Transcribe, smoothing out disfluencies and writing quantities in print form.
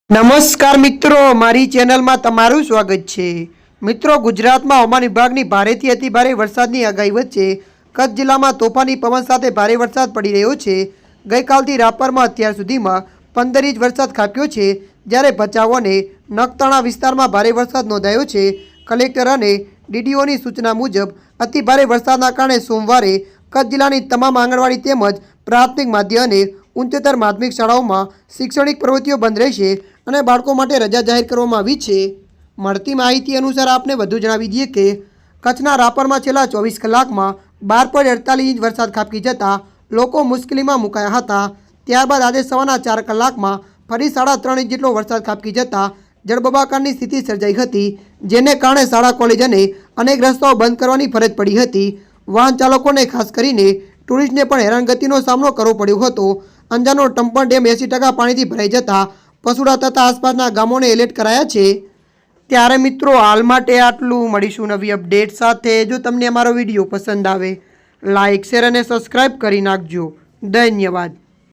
નમસ્કાર મિત્રો, મારી ચેનલમાં તમારું સ્વાગત છે। મિત્રો, ગુજરાતમાં હવામાન વિભાગની ભારેથી અતિભારે વરસાદની આગાહી વચ્ચે કચ્છ જિલ્લામાં તોફાની પવન સાથે ભારે વરસાદ પડી રહ્યો છે। ગઈકાલથી રાપરમાં અત્યાર સુધીમાં 15 ઇંચ વરસાદ ખાબક્યો છે, જ્યારે ભચાઉ અને નખત્રાણા વિસ્તારમાં ભારે વરસાદ નોંધાયો છે। કલેક્ટર અને ડીડીઓની સૂચના મુજબ અતિભારે વરસાદના કારણે સોમવારે કચ્છ જિલ્લાની તમામ આંગણવાડી તેમજ પ્રાથમિક, માધ્યમિક અને ઉચ્ચતર માધ્યમિક શાળાઓમાં શૈક્ષણિક પ્રવૃત્તિઓ બંધ રહેશે અને બાળકો માટે રજા જાહેર કરવામાં આવી છે। મળતી માહિતી અનુસાર આપને વધુ જણાવી દઈએ કે કચ્છના રાપરમાં છેલ્લા 24 કલાકમાં 12.48 ઇંચ વરસાદ ખાબકી જતાં લોકો મુશ્કેલીમાં મુકાયા હતા। ત્યારબાદ આજે સવારના 4 કલાકમાં ફરી 3.5 ઇંચ જેટલો વરસાદ ખાબકી જતાં જળબંબાકારની સ્થિતિ સર્જાઈ હતી, જેને કારણે શાળા, કોલેજ અને અનેક રસ્તાઓ બંધ કરવાની ફરજ પડી હતી। વાહન ચાલકોને, ખાસ કરીને ટુરિસ્ટને પણ હેરાનગતિનો સામનો કરવો પડ્યો હતો। અંજારનો ટંપણ ડેમ 80% પાણીથી ભરાઈ જતાં પસુડા તથા આસપાસના ગામોને એલર્ટ કરાયા છે। ત્યારે મિત્રો, હાલ માટે આટલું। મળીશું નવી અપડેટ સાથે। જો તમને અમારો વિડીયો પસંદ આવે, લાઇક, શેર અને સબસ્ક્રાઈબ કરી નાખજો। ધન્યવાદ।